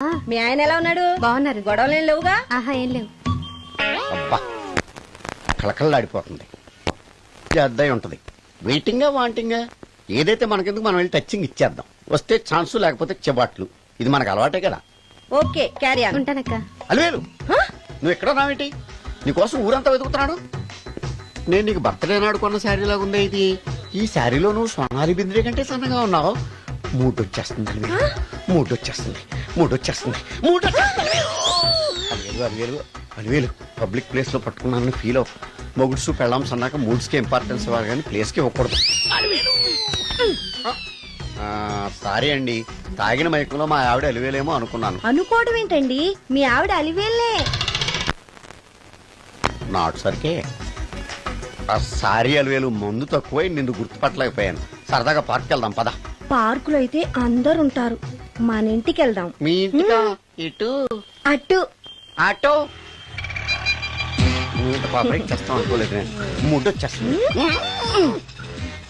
మీ ఆయన ఎలా ఉన్నాడు? బాగున్నారు. గొడవలు ఏం లేవుగా? ఆహా, ఏం లేవు. అబ్బా కళకళలాడిపోతుంది. అద్దయి ఉంటది. వెయిటింగా వాంటింగా ఏదైతే మనకెందుకు మనం వెళ్ళి టచ్చింగ్ ఇచ్చేద్దాం. వస్తే ఛాన్సు లేకపోతే చెబాట్లు. ఇది మనకు అలవాటే కదా. Okay, carry on. ఉంటానక్క. అలివేలు నువ్వు ఎక్కడ రావేంటి? నీకోసం ఊరంతా వెతుకుతున్నాడు. నేను నీకు బర్త్డే నాడు కొన్న శారీ లాగా ఉందే ఇది. ఈ శారీలో నువ్వు సోనాలి బింద్రే కంటే సన్నగా ఉన్నావు. మూడొచ్చేస్తుంది అలివేలు, మూడొచ్చేస్తుంది, మూడొచ్చేస్తుంది, మూడొచ్చేస్తుంది. అలివేలు అలివేలు అలివేలు పబ్లిక్ ప్లేస్ లో పట్టుకున్నానని ఫీల్ అవ్వ. మొగుడ్సు పెళ్ళాం సన్నాక మూడ్స్ కి ఇంపార్టెన్స్ ఇవ్వాలి కానీ ప్లేస్ కి ఇవ్వకూడదు. సారీ అండి, తాగిన మైకంలో మా ఆవిడ అలివేలేమో అనుకున్నాను. అనుకోవడం ఏంటండి, మీ ఆవిడ అలివేలే. నాటు సరికే సారీ అలివేలు, మందు తక్కువై నిన్ను గుర్తుపట్టలేకపోయాను. సరదాగా పార్క్ వెళ్దాం పద. పార్కులో అయితే అందరు ఉంటారు, మన ఇంటికి వెళ్దాం. మీ ఇంటికా? ఇటు అటు ఆటో ఇంత పాపరేట్ చేస్తాం అనుకోలేదు నేను. మూడొచ్చేస్తుంది.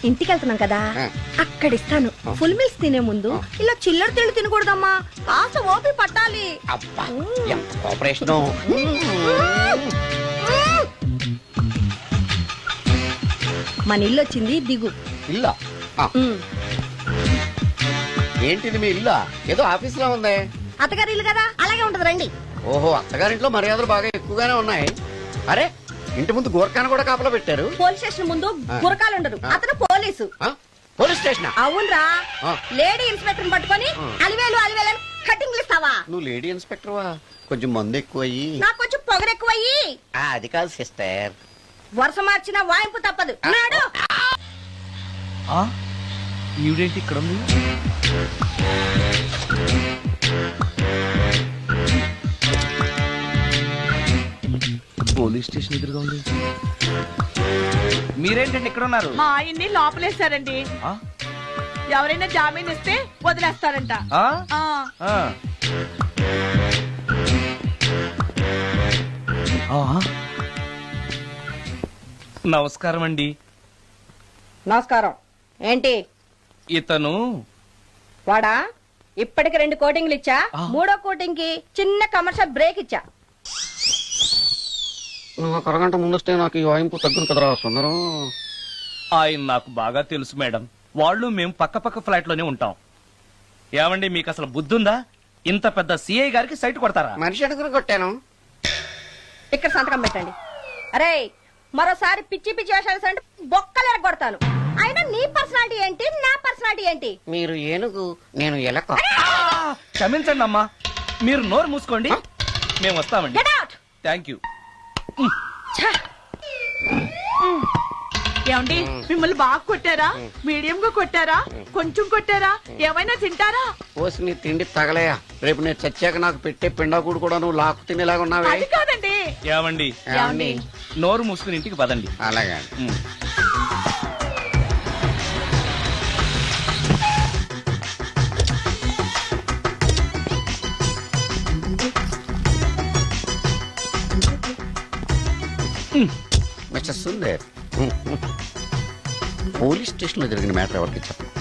ఇంటికి వెళ్తున్నాం కదా, అక్కడ ఇస్తాను. ఫుల్ మీల్స్ తినే ముందు ఇలా చిల్లర తిళ్ళు తినకూడదమ్మా, కాస్త ఓపి పట్టాలి. అబ్బా ఎంత కోఆపరేషన్. మన ఇల్లు వచ్చింది, దిగు. ఇల్లా? ఏంటిది మీ ఇల్లా? ఏదో ఆఫీస్ లో ఉంది. అత్తగారి ఇల్లు కదా, అలాగే ఉంటది, రండి. ఓహో, అత్తగారింట్లో మర్యాదలు బాగా ఎక్కువగానే ఉన్నాయి. అరే ఇంటి ముందు గోర్ఖాను కూడా కాపలా పెట్టారు. పోలీస్ స్టేషన్ ముందు గురకాలు ఉండరు, అతను పోలీసు. Police station? అవునరా, లేడీ ఇన్స్పెక్టర్ పట్టుకొని అలివేలు అలివేలు కటింగ్లు ఇస్తావా? నువ్వు లేడీ ఇన్స్పెక్టర్ వా? కొంచెం మందు ఎక్కువయ్యి నాకు కొంచెం పొగరు ఎక్కువయ్యి. అది కాదు సిస్టర్, వరుస మార్చిన వాయింపు తప్పదు. నాడు ఈవిడేంటి ఇక్కడ ఉంది? పోలీస్ స్టేషన్ ఎదురుగా ఉంది. మీరేంటండి ఇక్కడ ఉన్నారు? మా ఆయన్ని లోపలేశారండి. ఎవరైనా జామీన్ ఇస్తే వదిలేస్తారంట. నమస్కారం అండి. నమస్కారం. ఏంటి ఇతను? వాడా, ఇప్పటికి 2 కోటింగ్లు ఇచ్చా, 3వ కోటింగ్ కి చిన్న కమర్షియల్ బ్రేక్ ఇచ్చా. ఒక అరగంట ముందొస్తే నాకు ఈ వాయింపు తగ్గును కదరా సుందరం. ఆయన నాకు బాగా తెలుసు మేడం. వాళ్ళు మేము పక్క పక్క ఫ్లాట్ లోనే ఉంటాం. ఏమండి, మీకు అసలు బుద్ధుందా? ఇంత పెద్ద సిఐ గారికి సైట్ కొడతారా? మనిషి అడుగురు కొట్టాను. ఇక్కడ సంతకం పెట్టండి. అరే, మరోసారి పిచ్చి పిచ్చి వేషాలు అంటే బొక్కలు ఎరగొడతాను. అయినా నీ పర్సనాలిటీ ఏంటి, నా పర్సనాలిటీ ఏంటి? మీరు ఏనుగు, నేను ఎలక. క్షమించండి అమ్మా, మీరు నోరు మూసుకోండి, మేము వస్తామండి. Get out! Thank you. ఏమండి, మిమ్మల్ని బాగా కొట్టారా, మీడియం గా కొట్టారా, కొంచెం కొట్టారా, ఏమైనా తింటారా? పోసి నీ తిండి తగలయా. రేపు నేను చచ్చాక నాకు పెట్టే పిండాకుడు కూడా నువ్వు లాక్కు తినేలాగా ఉన్నావే. అది కాదండి. ఏమండి, నోరు మూసుకుని ఇంటికి పదండి. అలాగే. మిస్టర్ సుందర్, పోలీస్ స్టేషన్ లో జరిగిన మ్యాటర్ ఎవరికి చెప్పండి.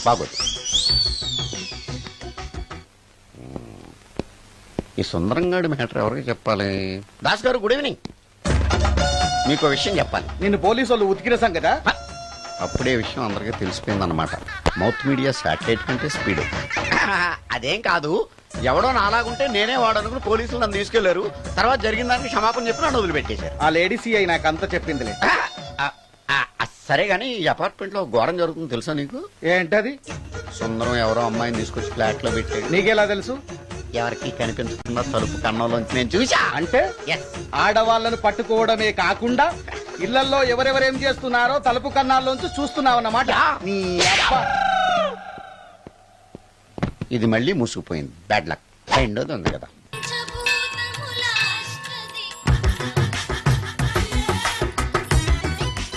బాగోదు. ఈ సుందరంగాడి మ్యాటర్ ఎవరికి చెప్పాలి? దాస్ గారు, గుడ్ ఈవినింగ్. మీకు విషయం చెప్పాలి. నిన్ను పోలీసు వాళ్ళు ఉతికిరేసాం కదా. అప్పుడే విషయం అందరికీ తెలిసిపోయిందన్నమాట. మౌత్ మీడియా శాటిలైట్ కంటే స్పీడ్. అదేం కాదు, ఎవడో నాలాగుంటే నేనే వాడనుకుని పోలీసులు నన్ను తీసుకెళ్లారు. తర్వాత జరిగిన దానికి క్షమాపణ చెప్పి నన్ను వదిలిపెట్టేశారు. ఆ లేడీ సిఐ నాకు అంతా చెప్పిందిలే. సరే గానీ ఈ అపార్ట్మెంట్ లో ఘోరం జరుగుతుంది తెలుసా నీకు? ఏంటది? సుందరం ఎవరో అమ్మాయిని తీసుకొచ్చి ఫ్లాట్ లో పెట్టాడు. నీకెలా తెలుసు? ఎవరికి కనిపించకుండా తలుపు కన్నంలోంచి నేను చూసా. అంటే ఆడవాళ్లను పట్టుకోవడమే కాకుండా ఇళ్లలో ఎవరెవరేం చేస్తున్నారో తలుపు కన్నాల్లోంచి చూస్తున్నావన్నమాట. నీ అబ్బా, ఇది మళ్ళీ మూసుకుపోయింది. Bad luck. రెండోది ఉంది కదా.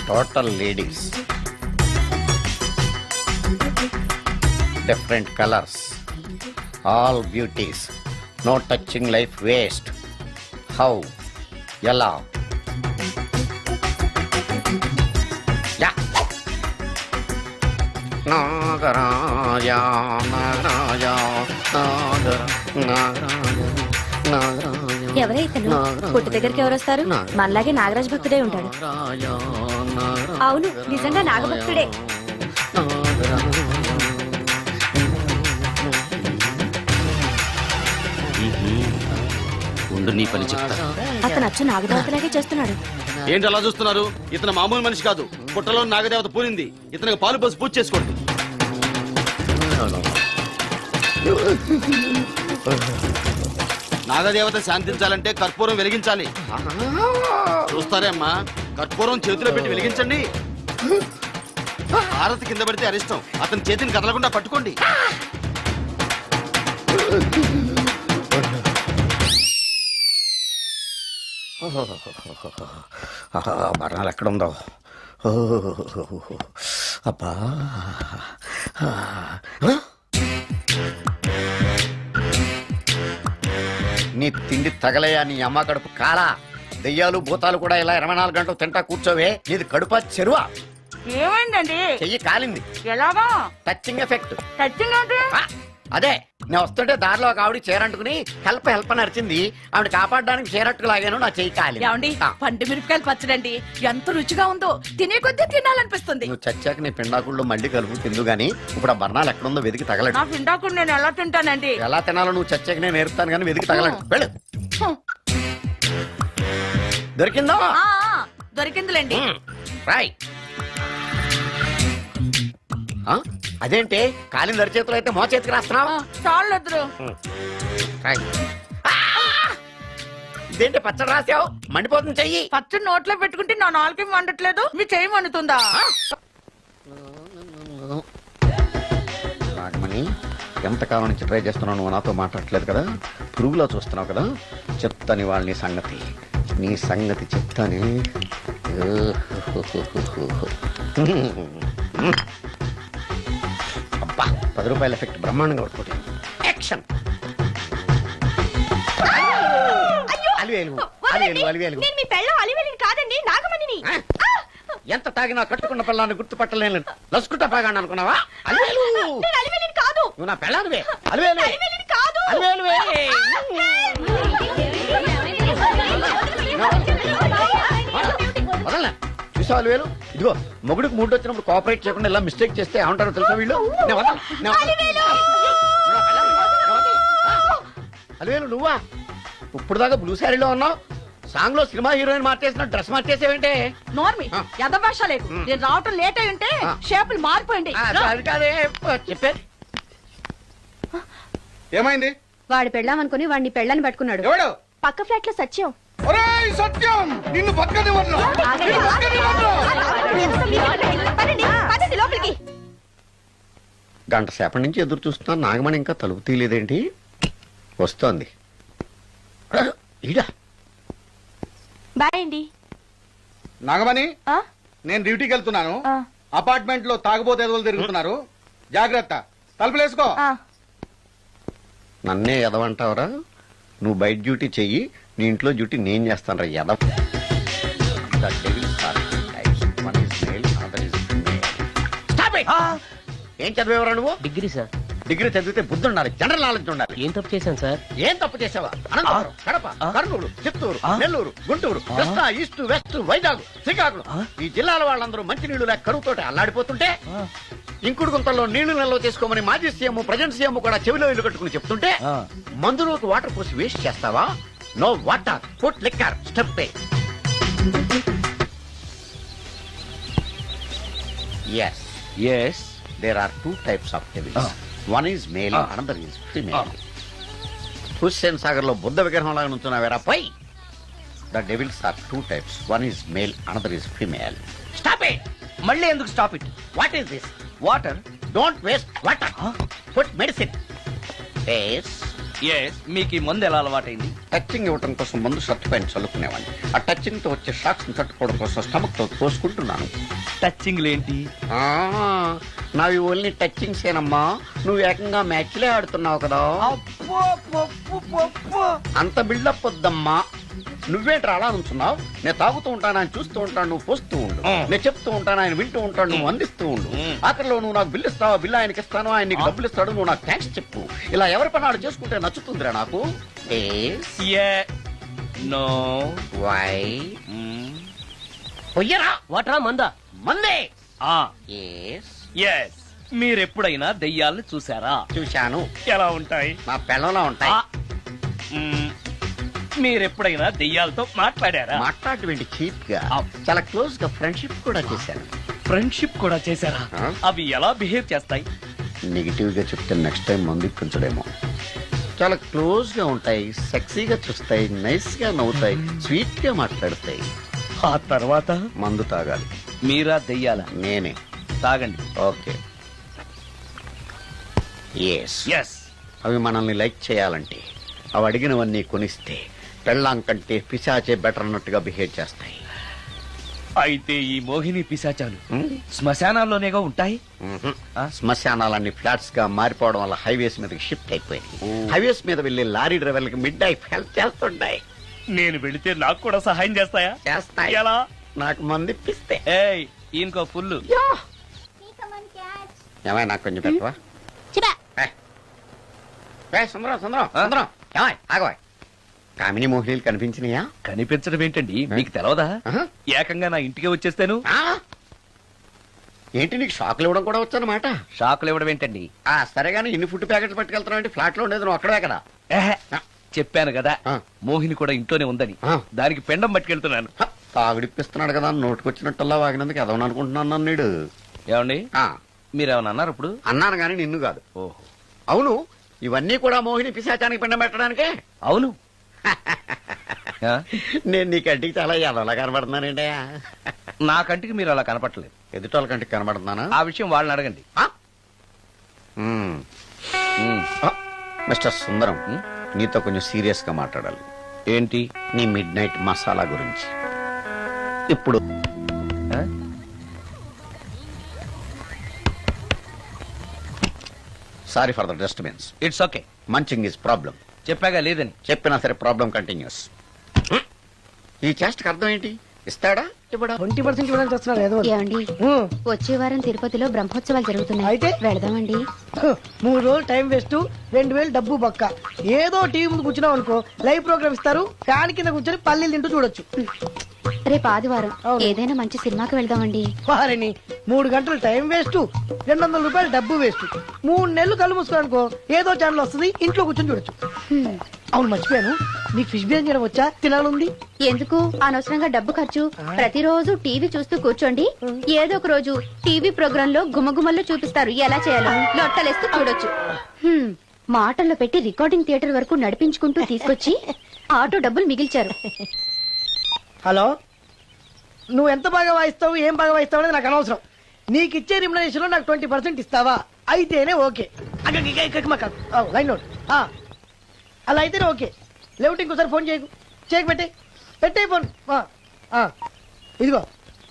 Total ladies, different colours, all beauties, no touching life waste. How, ఎలా? నాగరాజా నాగరాజా నాగరా ఎవరే ఇతను పుట్టు దగ్గరికి ఎవరు వస్తారు మనలాగే నాగరాజ్ భక్తుడే ఉంటాడు అవును నిజంగా నాగభక్తుడే ఉండు నీ పని చెప్తా. అతను అచ్చు నాగదేవతలాగే చేస్తున్నాడు ఏంటి అలా చూస్తున్నారు? ఇతను మామూలు మనిషి కాదు. పుట్టలో నాగదేవత పూరింది. ఇతనికి పాలు పోసి పూజ చేసుకోండి. నాగదేవత శాంతించాలంటే కర్పూరం వెలిగించాలి. చూస్తారే అమ్మా, కర్పూరం చేతిలో పెట్టి వెలిగించండి. హారతి కింద పడితే అరిష్టం. అతని చేతిని కదలకుండా పట్టుకోండి. మరణాలు ఎక్కడుందో అబ్బా నీ తిండి తగలయా నీ అమ్మ కడుపు కాలా దెయ్యాలు భూతాలు కూడా ఇలా 24 గంటలు తింటా కూర్చోవే నీది కడుపా చెరువా ఏమైందండి చెయ్యి కాలింది ఎలాగా టచింగ్ ఎఫెక్ట్ టచింగ్ అంటే అదే నేను వస్తుంటే దారిలో ఒక ఆవిడ చీరంటుకుని హెల్ప్ అని అరిచింది ఆవిడ కాపాడడానికి చీరట్టుకు లాగాను నా చెయ్యి కాలి ఏమండి పండు మిరపకాయలు పచ్చడండి ఎంత రుచిగా ఉందో తినే కొద్దీ తినాలనిపిస్తుంది. నువ్వు చచ్చాక నీ పిండాకుళ్ళు మళ్ళీ కలుపు తిందు గానీ ఇప్పుడు ఆ బర్ణాలు ఎక్కడుందో వెతికి తగలడు నా పిండాకుడు నేను ఎలా తింటానండి? ఎలా తినాలో నువ్వు చచ్చాక నేను నేర్పుతాను కానీ వెతికి తగలడు వెళ్ళు దొరికిందో ఆ, దొరికిందిలేండి. రాయ్ అదేంటి కాలింది అరిచేతులు అయితే మో చేతికి రాస్తున్నావు చాలు వద్దురు. ఇదేంటి పచ్చడి రాసావు మండిపోతుంది చెయ్యి పచ్చడి నోట్లో పెట్టుకుంటే నా నాలుగు వండట్లేదు మీ చెయ్యి వండుతుందా? నాగమణి ఎంతకాలం నుంచి ట్రై చేస్తున్నావు నువ్వు నాతో మాట్లాడట్లేదు కదా పురుగులో చూస్తున్నావు కదా చెప్తాను వాళ్ళ నీ సంగతి చెప్తానే అబ్బా 10 రూపాయల ఎఫెక్ట్ బ్రహ్మాండంగా కొట్టుకోండి యాక్షన్ అలివేలు నేను మీ పెళ్ళం అలివేలిని కాదండి నాగమణిని. ఎంత తాగినా కట్టుకున్న పిల్లాన్ని గుర్తుపట్టలేను లసుకుంటా పాగాను అనుకున్నావా అలివేలు నేను అలివేలిని కాదు. నువ్వు నా పిల్లానివే అలివేలు అలివేలిని కాదు. అలివేలువే వదలనా చూసావు అలివేలు ఇదిగో మొగుడికి మూడు వచ్చినప్పుడు కోఆపరేట్ చేయకుండా ఇలా మిస్టేక్ చేస్తే ఏమంటారో తెలుసా వీళ్ళు అలివేలు నువ్వా ఇప్పుడు దాకా బ్లూ శారీలో ఉన్నావు సాంగ్ లో సినిమా హీరోయిన్ మార్చేసిన డ్రెస్ మార్చేసేవంటే నోర్మి యథభాష లేదు. నేను రావటం లేట్ అయి ఉంటే షేపులు మారిపోయింది. అది కాదే చెప్పేది ఏమైంది? వాడి పెళ్ళాం అనుకుని వాడిని పెళ్ళని పట్టుకున్నాడు. ఎవడు? పక్క ఫ్లాట్ లో సత్యం. ఒరేయ్ సత్యం నిన్ను పక్కనివ్వను. పదండి లోపలికి. గంట సేపటి నుంచి ఎదురు చూస్తున్నా నాగమణి ఇంకా తలుపు తీయలేదేంటి వస్తోంది ఈడా బాయ్ అండి. నాగమణి ఆ? నేను డ్యూటీకి వెళ్తున్నాను. ఆ. అపార్ట్మెంట్ లో తాగుబోతు ఎదవలు తిరుగుతున్నారు. జాగ్రత్త తలుపులేసుకో. నన్నే ఎదవంటావురా నువ్వు బయట డ్యూటీ చెయ్యి నీ ఇంట్లో డ్యూటీ నేను చేస్తాను రా ఎదవ ఏం చదివేవరా నువ్వు? Degree sir. డిగ్రీ చదివితే బుద్ధి ఉండాలి జనరల్ నాలెడ్జ్ ఉండాలి. ఏం తప్పు చేశాను సార్? ఏం తప్పు చేసావా? అనంతపురం కడప కర్నూలు చిత్తూరు నెల్లూరు గుంటూరు కృష్ణా ఈస్ట్ వెస్ట్ వైజాగ్ శ్రీకాకుళం ఈ జిల్లాల వాళ్ళందరూ మంచినీళ్లు లేక కరువుతోటి అల్లాడిపోతుంటే ఇంకుడు గుంతల్లో నీళ్లు నిల్వ చేసుకోమని మాజీ సీఎం ప్రజెంట్ సీఎం కూడా చెవిలో ఇల్లు కట్టుకుని చెప్తుంటే మందులోకి వాటర్ పోసి వేస్ట్ చేస్తావా? No water put liquor step yes there are two types of devils. One is male, another is female. Hussain Sagar లో బుద్ధ విగ్రహం లాగా నుంచున్నావేరా పై. The devils are two types. One is male, another is female. Stop it! మళ్ళీ ఎందుకు stop it? What is this? Water. Don't waste water. Put medicine. Yes. మీకు ఈ మందు ఎలా అలవాటైంది? టచింగ్ ఇవ్వటం కోసం ముందు షర్ట్ పైన చల్లుకునేవాడిని. ఆ టచింగ్ తో వచ్చే షాక్స్ ని తట్టుకోవడం కోసం స్టమక్ తో పోసుకుంటున్నాను. టచింగ్ ఏంటి? నావి ఓన్లీ టచింగ్స్ ఏనమ్మా. నువ్వు ఏకంగా మ్యాచ్లే ఆడుతున్నావు కదా. అంత బిల్డప్ వద్దమ్మా. నువ్వేంట్రా అలా నుంచున్నావు? నేను తాగుతూ ఉంటాను, ఆయన చూస్తూ ఉంటాను, నువ్వు పోస్తూ ఉండు. నేను చెప్తూ ఉంటాను, ఆయన వింటూ ఉంటాడు, నువ్వు అందిస్తూ ఉండు. ఆఖరిలో నువ్వు నాకు బిల్లు ఇస్తావా, బిల్లు ఆయనకి ఇస్తాను, ఆయన నీకు డబ్బులు ఇస్తాడు, నువ్వు నాకు థ్యాంక్స్ చెప్పు. ఇలా ఎవరి పని ఆడు చేసుకుంటే నచ్చుతుందిరా నాకు. నో వై పొయ్యరా వాటరా మందా మందే. ఎస్ మీరెప్పుడైనా దెయ్యాల్ని చూసారా? చూశాను. ఎలా ఉంటాయి? మా పెళ్ళంలో ఉంటాయి. మీరెప్పుడైనా దెయ్యాలతో మాట్లాడారా? మాట్లాడేటువంటి చీప్ గా చాలా క్లోజ్ గా ఫ్రెండ్షిప్ కూడా చేశాను. ఫ్రెండ్షిప్ కూడా చేశారా? అవి ఎలా బిహేవ్ చేస్తాయి? నెగిటివ్ గా చెప్తే నెక్స్ట్ టైం మందు ఇప్పించడేమో. చాలా క్లోజ్ గా ఉంటాయి, సెక్సీగా చూస్తాయి, నైస్ గా నవ్వుతాయి, స్వీట్ గా మాట్లాడతాయి. ఆ తర్వాత మందు తాగాలి. మీరా దెయ్యాల? నేనే. తాగండి. ఓకే. ఎస్. ఎస్. అవి మనల్ని లైక్ చేయాలంటే అవి అడిగినవన్నీ కొనిస్తే పెళ్ళాం కంటే పిశాచే బెటర్ అన్నట్టుగా బిహేవ్ చేస్తాయి. అయితే ఈ మోహిని పిశాచాలు శ్మశానాల్లోనేగా ఉంటాయి? శ్మశానాలన్నీ ఫ్లాట్స్ గా మారిపోవడం వల్ల హైవేస్ మీదకి షిఫ్ట్ అయిపోయింది. హైవేస్ మీద వెళ్లి లారీ డ్రైవర్లకి మిడ్ నైట్ హెల్ప్ చేస్తుంటాయి. నేను వెళితే నాకు కూడా సహాయం చేస్తాయా? చేస్తాయి. ఎలా? నాకు మంది ఇప్పిస్తే. ఏయ్ ఈయనకో ఫుల్. ఏమై నాకు కొంచెం పెట్టవా? సుందరం సుందరం సుందరం ఏమై ఆగవా? కామిని మోహినీలు కనిపించినాయా? కనిపించడం ఏంటండి, మీకు తెలవదా? ఏకంగా నా ఇంటికి వచ్చేస్తాను. ఏంటి నీకు షాకులు ఇవ్వడం కూడా వచ్చానమాట? షాకులు ఇవ్వడం ఏంటండి? సరేగాని ఇన్ని ఫుడ్ ప్యాకెట్లు పట్టుకెళ్తున్నావు? ఫ్లాట్ లో ఉండేది నువ్వు అక్కడే కదా. చెప్పాను కదా మోహిని కూడా ఇంట్లోనే ఉందని. దానికి పెండం పట్టుకెళ్తున్నాను. తాగుడిప్పిస్తున్నాడు కదా, నోటుకొచ్చినట్టల్లా వాగినందుకు ఎదవని అనుకుంటున్నాను నీడు. ఏమండి మీరేమన్నా అన్నారు ఇప్పుడు? అన్నాను గాని నిన్ను కాదు. ఓహో అవును, ఇవన్నీ కూడా మోహిని పిశాచానికి పిండం పెట్టడానికే. అవును. నేను నీ కంటికి చాలా ఎదవలా కనబడుతున్నానండి. నా కంటికి మీరు అలా కనపడలేదు. ఎదుటోళ్ళ కంటికి కనబడుతున్నానా? ఆ విషయం వాళ్ళని అడగండి. మిస్టర్ సుందరం, నీతో కొంచెం సీరియస్ గా మాట్లాడాలి. ఏంటి? నీ మిడ్ నైట్ మసాలా గురించి. ఇప్పుడు sorry for the disturbance. It's okay. Munching is problem. చెప్పాగా లేదని. చెప్పినా సరే ప్రాబ్లం కంటిన్యూస్. ఈ చేష్టకి అర్థం ఏంటి? ఇస్తాడా ఇవ్వడా? 20% ఇవ్వడానికి వస్తున్నారు ఏదో. ఏమండి వచ్చే వారం తిరుపతిలో బ్రహ్మోత్సవాలు జరుగుతున్నాయి. అయితే? వెళదామండి. 3 రోజులు టైం వేస్ట్, 2000 డబ్బు బొక్క. ఏదో టీవీ ముందు కూర్చున్నావు అనుకో, లైవ్ ప్రోగ్రామ్ ఇస్తారు, ఫ్యాన్ కింద కూర్చొని పల్లీలు తింటూ చూడొచ్చు. రేపు ఆదివారం ఏదైనా మంచి సినిమాకి వెళ్దామండి. వారిని 3 గంటలు టైం వేస్ట్, 200 రూపాయలు డబ్బు వేస్ట్. 3 నెలలు కళ్ళు మూసుకోనుకో, ఏదో ఛానల్ వస్తుంది, ఇంట్లో కూర్చొని చూడొచ్చు. అవును మర్చిపోయాను, నీకు ఫిష్ బిర్యానీ చేయడం వచ్చా? తినాలుంది. ఎందుకు అనవసరంగా డబ్బు ఖర్చు? ప్రతిరోజు టీవీ చూస్తూ కూర్చోండి, ఏదో ఒక రోజు టీవీ ప్రోగ్రామ్ లో గుమగుమల్లో చూపిస్తారు ఎలా చేయాలో. లొట్టలేస్తూ చూడొచ్చు. మాటల్లో పెట్టి రికార్డింగ్ థియేటర్ వరకు నడిపించుకుంటూ తీసుకొచ్చి ఆటో డబ్బులు మిగిల్చారు. హలో, నువ్వు ఎంత బాగా వాయిస్తావు, ఏం బాగా వాయిస్తావు అనేది నాకు అనవసరం. నీకు ఇచ్చే రిమ్యునరేషన్ లో నాకు 20% ఇస్తావా? అయితేనే ఓకే. Line note. అలా అయితేనే ఓకే. లేవుటి ఇంకోసారి ఫోన్ చేయకు. పెట్టే ఫోన్. ఇదిగో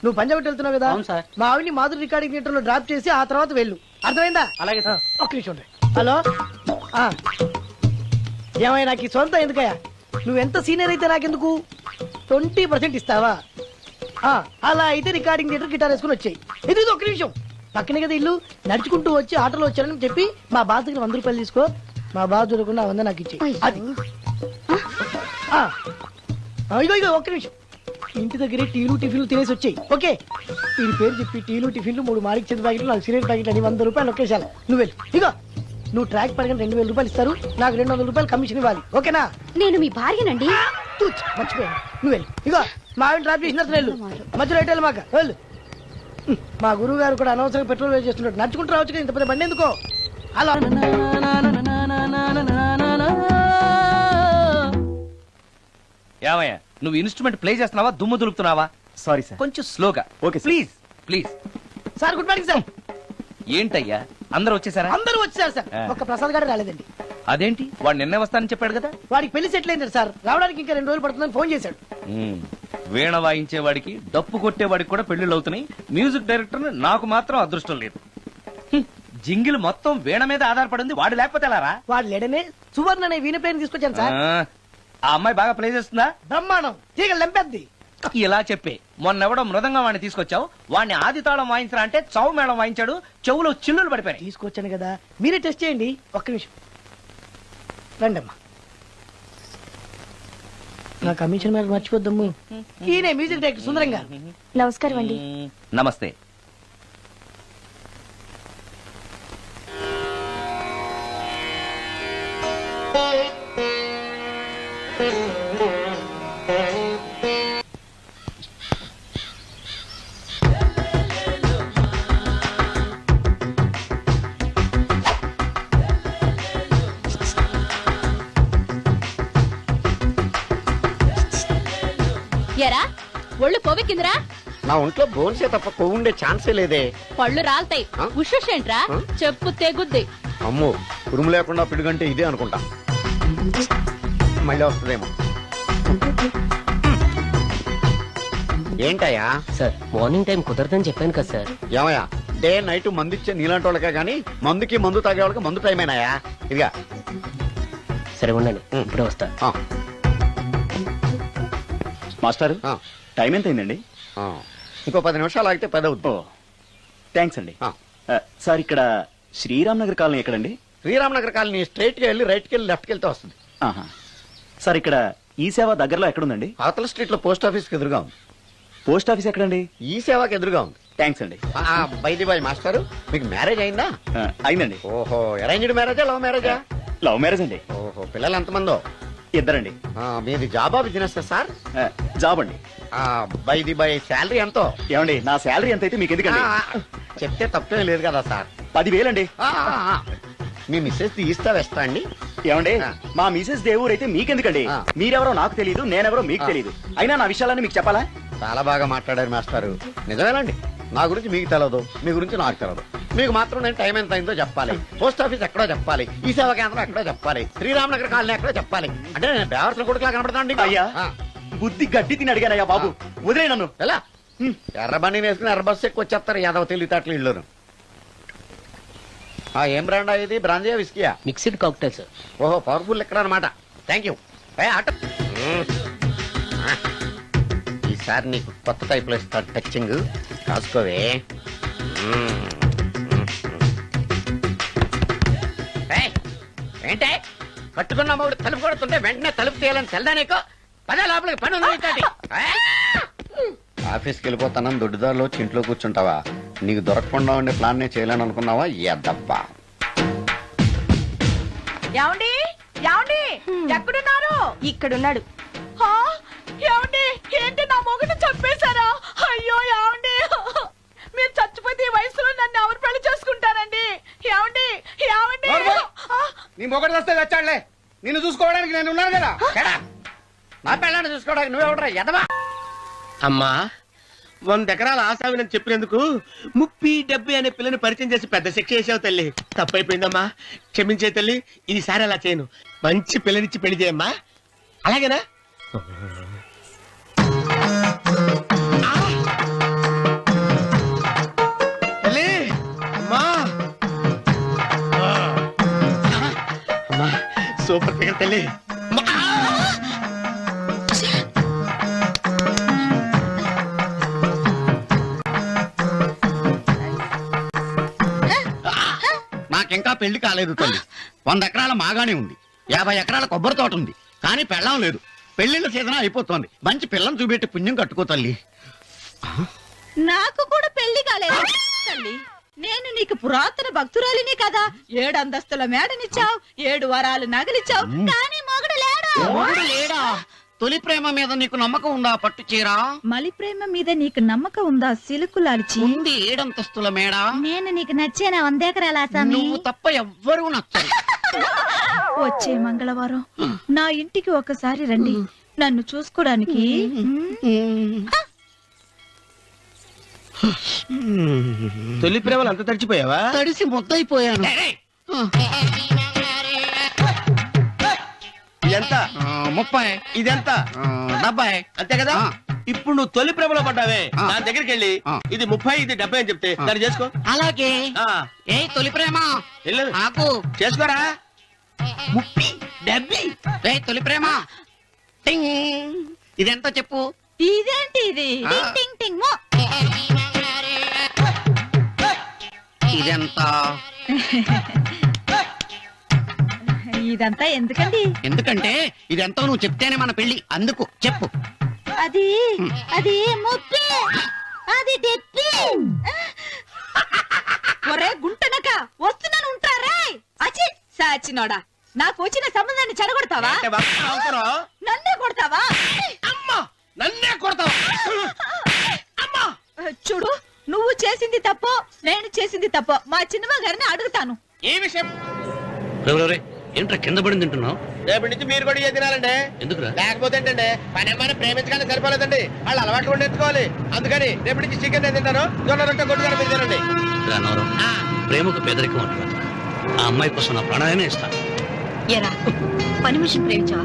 నువ్వు పంజాబ్ వెళ్తున్నావు కదా, మా ఆవిని మాధురి రికార్డింగ్ థియేటర్ లో డ్రాప్ చేసి ఆ తర్వాత వెళ్ళు. అర్థమైందా? అలాగే. ఒక్క నిమిషం ఉండే. హలో, ఏమయ్య నాకు ఈ సొంత ఎందుకయ్యా? నువ్వెంత సీనియర్ అయితే నాకెందుకు? 20% ఇస్తావా? అలా అయితే రికార్డింగ్ థియేటర్ గిటార్ వేసుకుని వచ్చాయి. ఇది ఒక్క నిమిషం. పక్కనే కదా ఇల్లు, నడుచుకుంటూ వచ్చి ఆటోలో వచ్చారని చెప్పి మా బాస్ దగ్గర 100 రూపాయలు తీసుకో. మా బాస్ దొరకకుండా 100 నాకు ఇచ్చి. అది ఇగో ఒక్క నిమిషం. ఇంటి దగ్గరే టీలు టిఫిన్లు తినేసి వచ్చాయి. ఓకే, వీడి పేరు చెప్పి టీలు టిఫిన్లు 3 మారికి చెంది ప్యాకెట్లు, 4 సిగరెట్ ప్యాకెట్ అని 100 రూపాయలు ఒకేసారి. నువ్వు వెళ్ళు. ఇగో నువ్వు ట్రాక్ పడగానే 2000 రూపాయలు ఇస్తారు, నాకు 200 రూపాయలు కమిషన్ ఇవ్వాలి. ఓకేనా? నేను మీ భార్యనండి. మర్చిపోయాను. నువ్వు వెళ్ళు. ఇగో మా ఆవిడ డ్రాప్ చేసిన వెళ్ళు, మధ్యలో ఎట్టాలి మాకు వెళ్ళు. మా గురువు గారు కూడా అనవసరంగా పెట్రోల్ వేస్ట్ చేస్తున్నాడు. నడుచుకుంటూ రావచ్చు కదా, ఇంత పెద్ద బండి ఎందుకో. అలా ఏమయ్యా నువ్వు ఇన్స్ట్రుమెంట్ ప్లే చేస్తున్నావా, దుమ్ము దులుపుతున్నావా? Sorry sir. కొంచెం స్లోగా. Okay please please. Sir good morning sir. ఏంటయ్యా అందరూ వచ్చేసారా? అందరూ వచ్చారు సార్, ఒక్క ప్రసాద్ గారు రాలేదండి. అదేంటి, వాడు నిన్నే వస్తానని చెప్పాడు కదా. వాడికి పెళ్లి సెటిల్ అయింది సార్, రావడానికి ఇంకా 2 రోజులు పడుతుందని ఫోన్ చేశాడు. వీణ వాయించేవాడికి డప్పు కొట్టేవాడికి కూడా పెళ్లిళ్ళు అవుతున్నాయి. మ్యూజిక్ డైరెక్టర్ నాకు మాత్రం అదృష్టం లేదు. జింగిల్ మొత్తం వీణ మీద ఆధారపడింది, వాడు లేకపోతే ఎలారా? వాడు లేడనే సువర్ణ అనే వీణ ప్లేయర్ తీసుకొచ్చాను సార్. ఆ అమ్మాయి బాగా ప్లే చేస్తుందా? బ్రహ్మాండం, తీగ లెంపెద్ది. ఇలా చెప్పి మొన్నెవడో మృదంగం వాడిని తీసుకొచ్చావు, వాడిని ఆది తాళం వాయించరా అంటే చౌ మేళం వాయించాడు, చెవులో చిల్లులు పడిపోయాయి. తీసుకొచ్చాను కదా, మీరే టెస్ట్ చేయండి. ఒక్క నిమిషం రండమ్మా. నా కమిషన్ మీద మర్చిపోద్దమ్ము. ఈయనే మ్యూజిక్ డైరెక్టర్ సుందరం గారు. నమస్కారం అండి. నమస్తే. ఎరా ఒళ్ళు కొవ్వెక్కిందిరా? నా ఒంట్లో బోన్సే తప్ప కొవ్వు ఉండే ఛాన్సే లేదే. పళ్ళు రాల్తాయి. ఆ? ఉషేంట్రా? ఆ? చెప్పు తెగుద్ది. అమ్మో, ఉరుము లేకుండా పిడుగంటే ఇదే అనుకుంటా. మళ్ళీ వస్తుందేమో. ఏంటయ్యా? సార్ మార్నింగ్ టైం కుదరదని చెప్పాను కదా సార్. ఏమయ్యా, డే నైట్ మందు ఇచ్చే నీలాంటి వాళ్ళకే గానీ మందుకి మందు తాగే వాళ్ళకి మందు టైం అయినాయా? ఇదిగా సరే ఉండండి, ఇప్పుడే వస్తా. మాస్టర్ ఆ. టైం ఎంత అయిందండి? ఇంకో 10 నిమిషాలు ఆగితే 10 అవుతుంది. థ్యాంక్స్ అండి. సార్ ఇక్కడ శ్రీరామ్ నగర్ కాలనీ ఎక్కడండి? శ్రీరామ్ నగర్ కాలనీ స్ట్రైట్ గా వెళ్ళి రైట్ కి వెళ్ళి లెఫ్ట్ కి వెళ్తే వస్తుంది. ఆహా. సార్ ఇక్కడ ఈ సేవ దగ్గరలో ఎక్కడుందండి? అవతల స్ట్రీట్ లో పోస్ట్ ఆఫీస్ కి ఎదురుగా ఉంది. పోస్ట్ ఆఫీస్ ఎక్కడండి? ఈ సేవకి ఎదురుగా ఉంది. థ్యాంక్స్ అండి. బైది బాయ్ మాస్టారు, మీకు మ్యారేజ్ అయిందా? అయిందండి. ఓహో, అరేంజ్డ్ మ్యారేజా లవ్ మ్యారేజా? లవ్ మ్యారేజ్ అండి. ఓహో, పిల్లలు ఎంతమందో? ఇద్దరండి. మీది జాబా బిజినెస్ సార్? జాబ్ అండి. బైది బాయ్ శాలరీ ఎంతో? ఏమండి, నా శాలరీ ఎంత అయితే మీకు ఎందుకండి? చెప్తే తప్పేం లేదు కదా సార్. 10,000 అండి. మీ మిస్సెస్ తీస్తా వేస్తా అండి. ఏమండి, ఆ. మా మిసెస్ దేవూర్ అయితే మీకెందుకండి? ఆ. మీరెవరో నాకు తెలియదు, నేనెవరో మీకు ఆ. తెలియదు. అయినా నా విషయాలన్నీ మీకు చెప్పాలా? చాలా బాగా మాట్లాడారు మాస్టారు. నిజమేనండి, నా గురించి మీకు తెలదు, మీ గురించి నాకు తెలదు. మీకు మాత్రం నేను టైం ఎంత అయిందో చెప్పాలి, పోస్ట్ ఆఫీస్ ఎక్కడో చెప్పాలి, ఈ సేవా కేంద్రం ఎక్కడో చెప్పాలి, శ్రీరామ్ నగర్ కాలనీ ఎక్కడో చెప్పాలి. అంటే నేను బేవర్సన కొడుకులా కనబడతాను. అయ్యా, బుద్ధి గడ్డి తిని అడిగానయ్యా బాబు, వదిలే నన్ను. ఎలా ఎర్ర బండి వేసుకుని ఎర్ర బస్సు ఎక్కువ వచ్చేస్తారు యాదవ తెలివితేటలు ఇల్లును. ఏం బ్రాండా ఇది? బ్రాంజియా విస్కియా? Mixed cocktail sir. ఓహో, పవర్ఫుల్ ఎక్కడ అనమాట. Thank you. ఆటో ఈసారి నీకు కొత్త టైప్ లో ఇస్తా టచ్చింగ్, కాసుకోవే. ఏంటే కట్టుకున్న మూడు తలుపు కొడుతుంటే వెంటనే తలుపు తీయాలని తెల్దా నీకు? పదే లోపలికి పని ఉంది. ఆఫీస్కి వెళ్ళిపోతానని దొడ్డుదారిలో ఇంట్లో కూర్చుంటావా? నీకు దొరకకుండా ఉండే ప్లాన్ నేను చేయలేను అనుకున్నావా? ఎద్దబ్బా. ఏమండి ఏమండి ఎక్కడున్నారు? ఇక్కడున్నాడు. హా? ఏమండి, ఏంటి నా మొగుడు చంపేశారా? అయ్యో ఏమండి, మీరు చచ్చిపోతే ఈ వయసులో నన్ను ఎవరు పెళ్లి చేసుకుంటారండి? ఏమండి ఏమండి? నీ మొగడు వస్తే వచ్చాడులే, నిన్ను చూసుకోవడానికి నేను ఉన్నాను కదా. నా పిల్లని చూసుకోవడానికి నువ్వెవడరా ఎదవా? అమ్మా, 100 ఎకరాల ఆసావినని చెప్పినందుకు 30-70 అనే పిల్లని పరిచయం చేసి పెద్ద శిక్ష చేసావు తల్లి. తప్పైపోయిందమ్మా, క్షమించే తల్లి. ఈసారి అలా చేయను, మంచి పిల్లనిచ్చి పెళ్లి చేయమ్మా. అలాగేనా? తల్లి, అమ్మా. అమ్మా, సూపర్ ఫిగర్ తల్లి. నాకింకా పెళ్లి కాలేదు తల్లి. 100 ఎకరాల మాగానే ఉంది, 50 ఎకరాల కొబ్బరి తోట ఉంది, కానీ పెళ్ళం లేదు. పెళ్లిళ్ళ సీజన్ అయిపోతోంది. మంచి పిల్లని చూపెట్టి పుణ్యం కట్టుకో తల్లి. నాకు కూడా పెళ్లి కాలేదు తల్లి. నేను నీకు పురాతన భక్తురాలిని కదా. 7 అంతస్తుల మేడనిచ్చావు, 7 వరాలు నగలిచ్చావు, కానీ మొగుడు లేడు. మొగుడు లేడా? తొలి ప్రేమ మీద నీకు నమ్మకం ఉందా? పట్టు చీరా. మలి ప్రేమ మీద నీకు నమ్మకం ఉందా? సిలుకులాల్చి ఉంది 7 అంతస్తుల మేడ. నేను నీకు నచ్చేనా? 100 ఎకరాల ఆసామి. నువ్వు తప్ప ఎవ్వరూ నచ్చరు. వచ్చే మంగళవారం నా ఇంటికి ఒకసారి రండి, నన్ను చూసుకోడానికి. తొలి ప్రేమలు అంత తడిచిపోయావా? తడిసి ముద్దయిపోయాను. ఎంత? 30. ఇదెంత? 70. అంతే కదా. ఇప్పుడు నువ్వు తొలి ప్రేమలో పడ్డావే, దాని దగ్గరికి వెళ్ళి ఇది 30 ఇది 70 అని చెప్తే దాన్ని చేసుకో. అలాగే. ఏ తొలి ప్రేమ వెళ్ళు, నాకు చేసుకోరా. 30, 70. ఏ తొలి ప్రేమ టింగ్. ఇదెంతో చెప్పు. ఇదేంటి ఇది టింగ్ టింగ్ టింగ్ మో. ఇదెంత? ఇదంతా ఎందుకండి? ఎందుకంటే ఇదెంతో నువ్వు చెప్తేనే మన పెళ్లి. అందుకు చెప్పు. అది అది ముప్పి, అది డెప్పి. ఒరే గుంటనక వస్తున్నాను ఉంటారే. అచి సాచినోడా, నాకు వచ్చిన సంబంధాన్ని చెడగొడతావా? అంటే బాబు అవసరం? నన్నే కొడతావా? అమ్మా నన్నే కొడతావా? అమ్మా చూడు, నువ్వు చేసింది తప్పో నేను చేసింది తప్పో మా చిన్నమ్మ గారిని అడుగుతాను. ఈ విషయం ఏంట్రా కింద పడింది తింటున్నావు? రేపటి నుంచి మీరు కూడా ఇదే తినాలండి. ఎందుకురా? లేకపోతే ఏంటండి, పని అమ్మాయిని ప్రేమించగానే సరిపోలేదండి, వాళ్ళు అలవాట్లు కూడా నేర్చుకోవాలి. అందుకని రేపటి నుంచి చికెన్ నేను తింటాను, జొన్న రొట్టె కొట్టుకొని మీరు తినండి. ప్రేమకు పేదరికం అంటారు. ఆ అమ్మాయి కోసం నా ప్రాణాలనే ఇస్తాను. ఎరా పని మనిషిని ప్రేమించావా?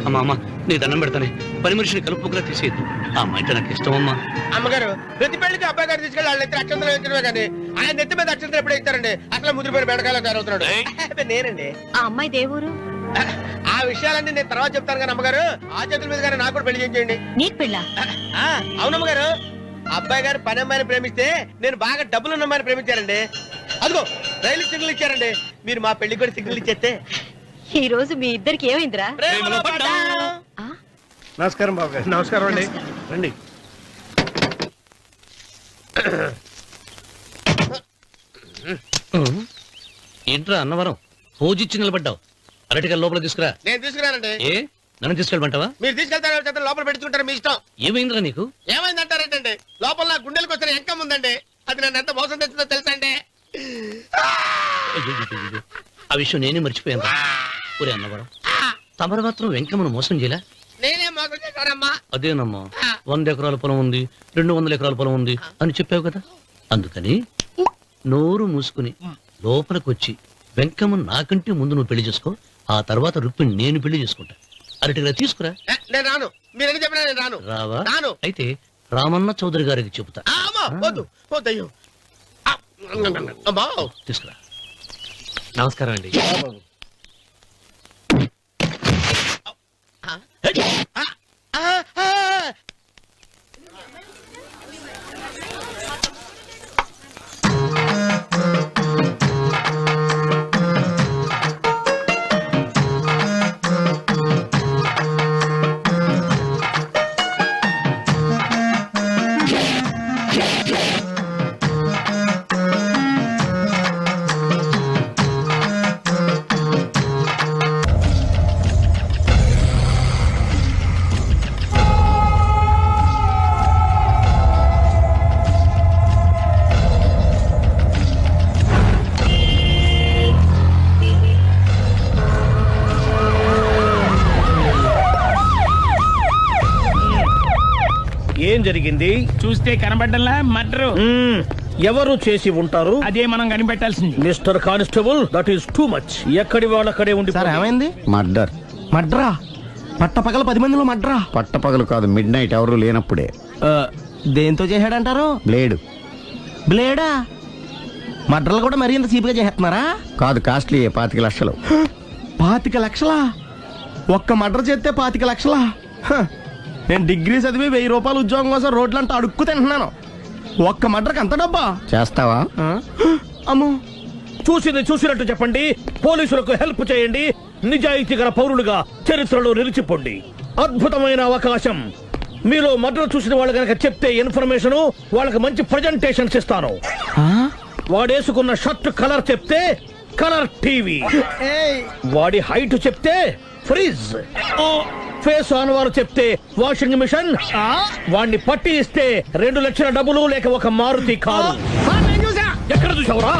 అమ్మా అమ్మ నీ దండం పెడతానే, పని మనిషిని కలుపుకులా తీసేయద్దు. ఆ అమ్మాయి అంటే నాకు ఇష్టం అమ్మా. అమ్మగారు ప్రతి పెళ్లికి అబ్బాయి గారు తీసుకెళ్ళి వాళ్ళ ఎత్తి అక్షంతలు వేయించడమే కానీ ఆయన నెత్తి మీద అక్షంతలు ఎప్పుడు ఇస్తారండి? అసలు ముదిరిపోయిన బెడకాయలో తయారవుతున్నాడు. నేనండి. ఆ అమ్మాయి దేవురు ఆ విషయాలన్నీ నేను తర్వాత చెప్తాను కానీ అమ్మగారు, ఆ చేతుల మీద కానీ నాకు కూడా పెళ్లి చేయండి. నీకు పెళ్ళా? అవునమ్మగారు, అబ్బాయి గారు పని అమ్మాయిని ప్రేమిస్తే నేను బాగా డబ్బులు ఉన్న అమ్మాయిని ప్రేమించారండి. అదిగో రైలు సిగ్నల్ ఇచ్చారండి. మీరు మా పెళ్లి కూడా సిగ్నల్ ఇచ్చేస్తే ఈ రోజు మీ ఇద్దరికి ఏమైందిరా? ప్రేమలో పడ్డాం. నమస్కారం బాబు గారు. నమస్కారం అండి. రండి. ఏంట్రా అన్నవరం పూజిచ్చి నిలబడ్డావు? అరటిగా లోపల తీసుకురా. నేను తీసుకురానండి. ఏ నన్ను తీసుకెళ్ళమంటావా? మీరు తీసుకెళ్తారు లోపల పెట్టుకుంటారు, మీ ఇష్టం. ఏమైందిరా నీకు? ఏమైందంటారేంటండి, లోపల నా గుండెలకు వచ్చిన ఎంకం ఉందండి. అది నన్ను ఎంత మోసం తెచ్చిందో తెలుసా అండి? అయ్యయ్యయ్యయ్యో. ఆ విషయం నేనే మర్చిపోయాను. ఒరే అన్నవరం, తమరు మాత్రం వెంకమ్మను మోసం చేయలే? నేనే మోసం చేశానమ్మా. అదేనమ్మా, 100 ఎకరాల పొలం ఉంది, 200 ఎకరాల పొలం ఉంది అని చెప్పావు కదా. అందుకని నోరు మూసుకుని లోపలికి వచ్చి వెంకమ్మ నాకంటే ముందు నువ్వు పెళ్లి చేసుకో. ఆ తర్వాత రుక్మిణి నేను పెళ్లి చేసుకుంటా. అరటిగా తీసుకురా. నేను రాను. మీరని చెప్పినా నేను రాను. రావా? రాను. అయితే రామన్న చౌదరి గారికి చెబుతా. అమ్మా, వద్దు వద్దయ్యో. అమ్మా తీసుకురా. నమస్కారం అండి. ఏం జరిగింది? చూస్తే కనబడ్డంలా మర్డరు. ఎవరు చేసి ఉంటారు? అదే మనం కనిపెట్టాల్సింది. Mister constable, that is too much. ఎక్కడి వాళ్ళక్కడే ఉండి. ఏమైంది? మర్డర్. మడ్రా? పట్టపగల 10 మందిలో మడ్రా? పట్టపగలు కాదు, మిడ్ నైట్ ఎవరు లేనప్పుడే. దేంతో చేశాడంటారు? బ్లేడ్. బ్లేడా? మడ్రలు కూడా మరీ ఇంత చీప్గా చేస్తున్నారా? కాదు, కాస్ట్లీ 25 లక్షలు. 25 లక్షలా? ఒక్క మడ్ర చేస్తే 25 లక్షలా? నేను డిగ్రీ చదివి 1000 రూపాయలు ఉద్యోగం కోసం రోడ్లంతా అడుక్కు తింటున్నాను. ఒక్క మడ్రకు అంత డబ్బా? చేస్తావా? అమ్మో. చూసింది చూసినట్టు చెప్పండి. పోలీసులకు హెల్ప్ చేయండి. నిజాయితీ గల పౌరులుగా చరిత్రలో నిలిచిపోండి. అద్భుతమైన అవకాశం. మీలో మర్డర్ చూసిన వాళ్ళు కనుక చెప్తే ఇన్ఫర్మేషన్, వాళ్ళకి మంచి ప్రజెంటేషన్స్ ఇస్తాను. వాడేసుకున్న షర్ట్ కలర్ చెప్తే కలర్ టీవీ, వాడి హైట్ చెప్తే ఫ్రిజ్, ఫేస్ ఆన్ వారు చెప్తే వాషింగ్ మిషన్, వాడిని పట్టి ఇస్తే 2 లక్షల డబ్బులు లేక ఒక మారుతి కారు. ఎక్కడ చూసావురా?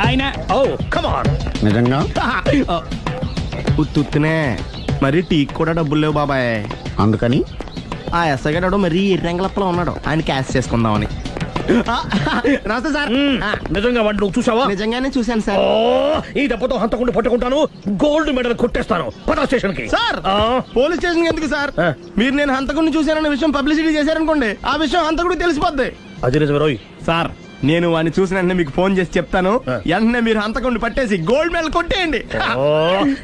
ఆయన నిజంగా ఉత్తునే మరి టీకి కూడా డబ్బులు లేవు బాబాయ్. అందుకని ఆ ఎస్ఐ గారు మరీ ఎర్రంగలప్పలో ఉన్నాడు, ఆయన క్యాష్ చేసుకుందామని. నమస్తే సార్. నిజంగా వాడిని నువ్వు చూసావా? నిజంగానే చూశాను సార్. ఈ దెబ్బతో హంతకుండా పట్టుకుంటాను, గోల్డ్ మెడల్ కొట్టేస్తాను. పద స్టేషన్ కి. సార్, పోలీస్ స్టేషన్ ఎందుకు సార్? మీరు నేను హంతకుడిని చూశానన్న విషయం పబ్లిసిటీ చేశారనుకోండి, ఆ విషయం హంతకుడికి తెలిసిపోద్ది. అది నిజమే రోయ్. సార్, నేను వాడిని చూసిన వెంటనే మీకు ఫోన్ చేసి చెప్తాను. వెంటనే మీరు హంతకుండా పట్టేసి గోల్డ్ మెడల్ కొట్టేయండి. ఓ,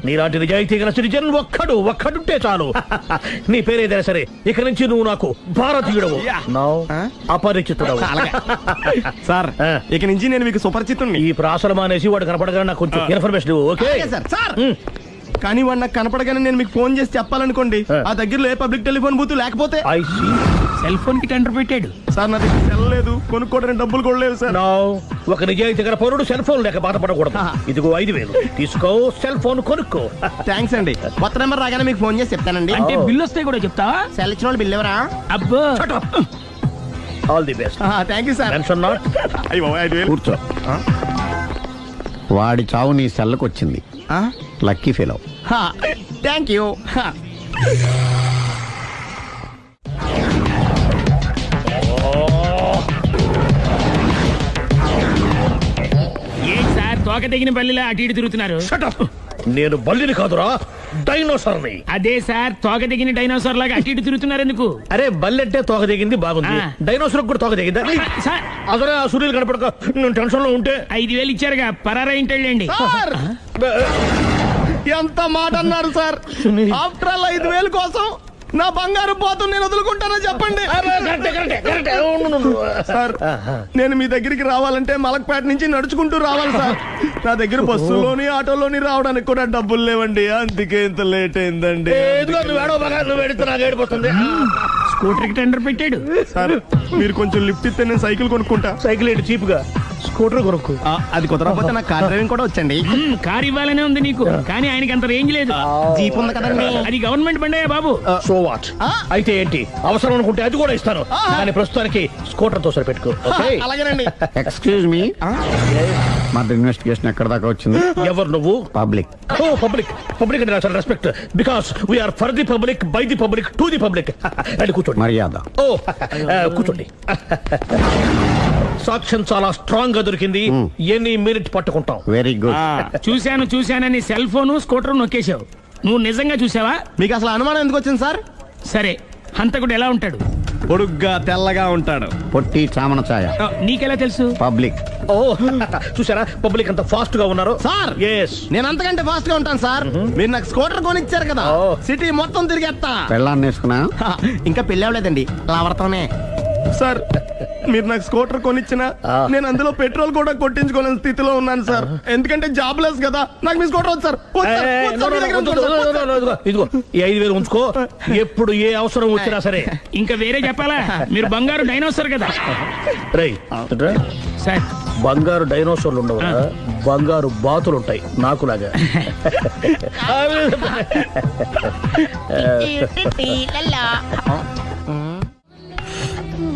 నీలాంటి నిజాయితీ గల సిటిజన్ ఒక్కడుంటే చాలు. నీ పేరేదైనా సరే, ఇక నుంచి నువ్వు నాకు భారతీయుడవు, అపరిచితుడవు. సార్, ఇక నుంచి నేను మీకు సుపరిచితుణ్ణి. ఈ ప్రాసలం అనేసి వాడు కనపడగా నాకు కొంచెం ఇన్ఫర్మేషన్. Okay sir. కానీ వాడు నాకు కనపడగానే నేను మీకు ఫోన్ చేసి చెప్పాలనుకోండి, ఆ దగ్గరలో ఏ పబ్లిక్ టెలిఫోన్ బూత్ లేకపోతే. సెల్ ఫోన్ కి టెండర్ పెట్టాడు సార్. నా దగ్గర సెల్ లేదు, కొనుక్కోవడానికి డబ్బులు కూడా లేవు సార్. ఒక నిజాయితీ గల పౌరుడు సెల్ ఫోన్ లేక బాధపడకూడదు. ఇదిగో 5,000 తీసుకో, సెల్ ఫోన్ కొనుక్కో. థ్యాంక్స్ అండి. కొత్త నెంబర్ రాగానే మీకు ఫోన్ చేసి చెప్తానండి. అంటే బిల్లు వస్తే కూడా చెప్తావా? సెల్ ఇచ్చిన వాళ్ళు బిల్ ఎవరా? అబ్బో, all the best. Thank you sir. Tension not. కూర్చో. వాడి చావు నీ సెల్లకు వచ్చింది. Lucky fellow. Thank you. ఏం సార్ తోక తెగిన బల్లిలా అటు ఇటు తిరుగుతున్నారు? నేను బల్లిని కాదురా, డైనోసార్ని. అదే సార్, తోక తెగిన డైనోసార్ లాగా అటు ఇటు తిరుగుతున్నారు ఎందుకు? అరే, బల్లెట్టే తోక దిగింది బాగుంది, డైనోసార్ కూడా తోక దిగిందా? అసలే ఆ సూర్యులు కనపడక నేను టెన్షన్ లో ఉంటే 5,000 ఇచ్చారుగా, పరారా ఇంటండి. ఎంత మాట అన్నారు సార్? ఆఫ్టర్ ఆల్ 5,000 కోసం నా బంగారు పోతు నేను వదులుకుంటానో చెప్పండి. సార్, నేను మీ దగ్గరికి రావాలంటే మలక్పేట నుంచి నడుచుకుంటూ రావాలి సార్. నా దగ్గర బస్సులోని ఆటోలోని రావడానికి కూడా డబ్బులు లేవండి. అందుకే ఇంత లేట్ అయిందండి. స్కూటర్ కి టెండర్ పెట్టాడు సార్. మీరు కొంచెం లిఫ్ట్ ఇస్తే నేను సైకిల్ కొనుక్కుంటా. సైకిల్ ఏంటి చీప్ గా, స్కూటర్ కొనుక్కు. అది కుదరకపోతే నాకు కార్ డ్రైవింగ్ కూడా వచ్చండి. కార్ ఇవ్వాలనే ఉంది నీకు, కానీ ఆయనకి అంత రేంజ్ లేదు. జీప్ ఉంది కదండి. అది గవర్నమెంట్ బండయా బాబు. So what? అయితే ఏంటి, అవసరం అనుకుంటే అది కూడా ఇస్తాను, కానీ ప్రస్తుతానికి స్కూటర్ తో సరిపెట్టుకో. అలాగేనండి. ఎక్స్క్యూజ్ మీ, మన ఇన్వెస్టిగేషన్ ఎక్కడ దాకా వచ్చింది? ఎవరు నువ్వు? పబ్లిక్. ఓ, పబ్లిక్. పబ్లిక్ అంటే నాకు respect, because we are for the public, by the public, to the public. అండి కూర్చోండి. మర్యాద. ఓ, కూర్చోండి. సాక్ష్యం చాలా స్ట్రాంగ్ గా దొరికింది. ఎన్ని మినిట్ పట్టుకుంటాం. Very good. చూశానని సెల్ ఫోన్ స్కూటర్ నొక్కేశావు. నువ్వు నిజంగా చూసావా? మీకు అసలు అనుమానం ఎందుకు వచ్చింది సార్? సరే, హంతకుడు ఎలా ఉంటాడు? పొడుగ్గా తెల్లగా ఉంటాడు. పొట్టి చామన ఛాయ. నీకెలా తెలుసు? పబ్లిక్. ఓ, చూసారా పబ్లిక్ అంత ఫాస్ట్ గా ఉన్నారు సార్. ఎస్, నేను అంతకంటే ఫాస్ట్ గా ఉంటాను సార్. మీరు నాకు స్కూటర్ కొనిచ్చారు కదా, సిటీ మొత్తం తిరిగేస్తా. పెళ్ళాన్ని వేసుకున్నా? ఇంకా పెళ్ళి అవ్వలేదండి, లావర్తోనే. సార్, మీరు నాకు స్కూటర్ కొనిచ్చిన నేను అందులో పెట్రోల్ కూడా కొట్టించుకోలేని స్థితిలో ఉన్నాను సార్. ఎందుకంటే జాబ్ లెస్ కదా. నాకు మీ స్కూటర్ వద్దు సార్. ఇదిగో ఈ 5,000 ఉంచుకో, ఎప్పుడు ఏ అవసరం వచ్చినా సరే. ఇంకా వేరే చెప్పాలా? మీరు బంగారు డైనోసార్ కదా. రేయ్ సార్, బంగారు డైనోసార్లు ఉండవు, బంగారు బాతులు ఉంటాయి నాకులాగా.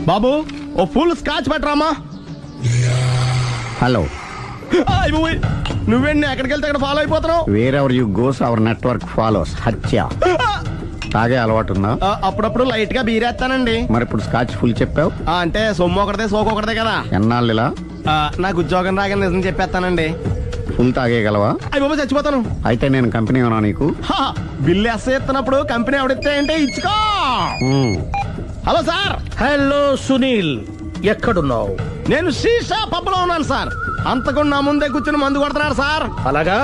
బాబు, ఓ ఫుల్ స్కాచ్ పెట్టరామా. హలో. నువ్వేండి ఎక్కడికి వెళ్తే అక్కడ ఫాలో అయిపోతున్నావు? Wherever you goes our network follows. హత్య. తాగే అలవాటు ఉందా? అప్పుడప్పుడు లైట్ గా బీరేస్తానండి. మరి ఇప్పుడు స్కాచ్ ఫుల్ చెప్పావు అంటే సొమ్ము ఒకటిదే సోకు ఒకటిదే కదా. ఎన్నాళ్ళు ఇలా? నాకు ఉద్యోగం రాగానే నిజం చెప్పేస్తానండి. ఫుల్ తాగేయగలవా? అయ్యి బాబు, చచ్చిపోతాను. అయితే నేను కంపెనీ ఉన్నా నీకు? బిల్లు ఎస్ ఎత్తినప్పుడు కంపెనీ ఎవడితే అంటే ఇచ్చుకో. Hello sir. హలో సునీల్, ఎక్కడున్నావు? నేను శీషా పబ్ లో ఉన్నాను సార్. అంతకుండా నా ముందే కూర్చుని మందు కొడుతున్నాడు సార్. అలాగా,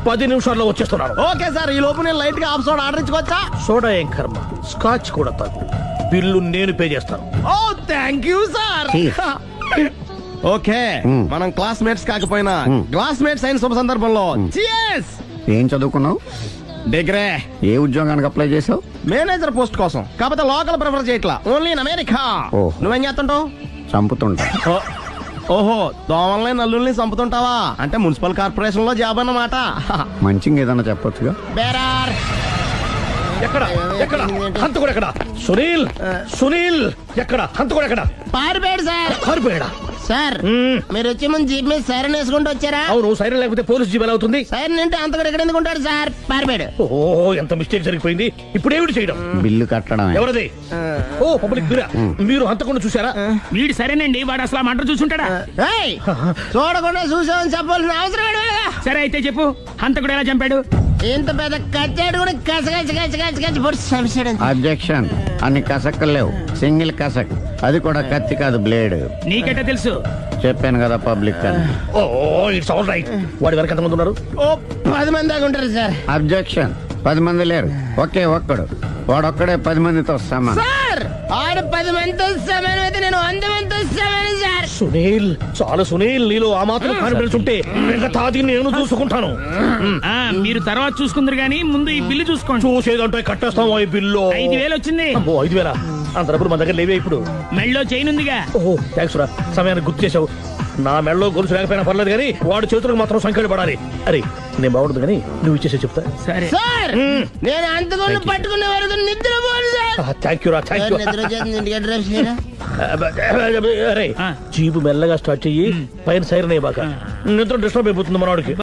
10 నిమిషాల్లో వచ్చేస్తున్నాను. Okay sir. ఈ లోపు నేను లైట్ గా హాఫ్ సోడా ఆర్డర్ ఇచ్చుకోవచ్చా? సోడా ఏం కర్మ, స్కాచ్ కూడా తాగు. బిల్లు నేను పే చేస్తాను. ఓ, థ్యాంక్ యూ సార్. ఓకే, మనం క్లాస్మేట్స్ కాకపోయినా క్లాస్మేట్స్ అయిన శుభ సందర్భంలో cheers. ఏం చదువుకున్నావు? డిగ్రీ. ఏ ఉద్యోగానికి అప్లై చేసావు? మేనేజర్ పోస్ట్ కోసం. కాకపోతే లోకల్ ప్రిఫర్ చేయట్లా, ఓన్లీ ఇన్ అమెరికా. నువ్వేం చేస్తుంటావు? చంపుతుంటా. ఓహో, దోమల్ని నల్లుల్ని చంపుతుంటావా? అంటే మున్సిపల్ కార్పొరేషన్ లో జాబ్ అన్నమాట. మంచిగా ఏదన్నా చెప్పొచ్చుగా. బేరార్. ఎక్కడ ఎక్కడ హంతకుడు ఎక్కడ? సునీల్, సునీల్ ఎక్కడ? హంతకుడు ఎక్కడ? పారిపోయాడు సార్. పారిపోయాడా? సార్, మీరు వచ్చే ముందు జీప్ మీద సైరన్ వేసుకుంటూ వచ్చారా? అవును, సైరన్ లేకపోతే పోలీస్ జీప్ ఎలా అవుతుంది? సైరన్ అంటే అంతకుడు ఎక్కడ ఎందుకు ఉంటాడు సార్? పారిపోయాడు. ఓ, ఎంత మిస్టేక్ జరిగిపోయింది. ఇప్పుడు ఏమిటి చేయడం? బిల్లు కట్టడం. ఎవరది? ఓ, పబ్లిక్ బిరా. మీరు హంతకుండా చూసారా? వీడు సరేనండి, వాడు అసలు మంట చూసుంటాడా? చూడకుండా చూసామని చెప్పాల్సిన అవసరం. సరే అయితే చెప్పు, హంతకుడు ఎలా చంపాడు? ఇంత పెద్ద కచ్చాడు కూడా కచ్చ పొడి చంపేశాడు. అబ్జెక్షన్. అన్ని కసక్కులు లేవు, సింగిల్ కసక్, అది కూడా కత్తి కాదు బ్లేడ్. నీకెట్టా తెలుసు? చెప్పాను కదా పబ్లిక్ అని. Oh it's all right. వాడి వరకు ఎంతమంది ఉన్నారు? ఓ 10 మంది దాకా ఉంటారు సార్. అబ్జెక్షన్. 10 మంది లేరు, ఒకే ఒక్కడు. వాడొక్కడే 10 మందితో సమానం. సార్ ఆడు 10 మందితో సమానం అయితే నేను 100 మందితో సమానం సార్. సునీల్, చాలా సునీల్, నీలో ఆ మాత్రం కాన్ఫిడెన్స్ ఉంటే ఇంకా తాతికి నేను చూసుకుంటాను. మీరు తర్వాత చూసుకుందరు గానీ ముందు ఈ బిల్లు చూసుకోండి. చూసేదంటే కట్టేస్తాం ఈ బిల్లు. 5,000 వచ్చింది. 5,000? అంత డబ్బులు మన దగ్గర లేవే ఇప్పుడు. మెళ్ళో చైన్ ఉందిగా. ఓహో థ్యాంక్స్ రా, సమయానికి గుర్తు చేసావు. నా మెడలో గొలుసు లేకపోయినా పర్లేదు కానీ వాడి చేతులకు మాత్రం సంఖ్యలు పడాలి. అరే నేను బాగుండదు కానీ నువ్వు ఇచ్చేసే చెప్తా. సరే సార్ నేను అంతకుండా పట్టుకునే వరకు నిద్రపోను సార్. థ్యాంక్ యూ రా, థ్యాంక్ యూ. నిద్ర వచ్చేస్తుంది, ఇంటికి అడ్రస్ చేయరా? అరే జీబు మెల్లగా స్టార్ట్ చెయ్యి, పైన సైరన్ అయ్యి బాగా నిద్ర డిస్టర్బ్ అయిపోతుంది మనవాడికి.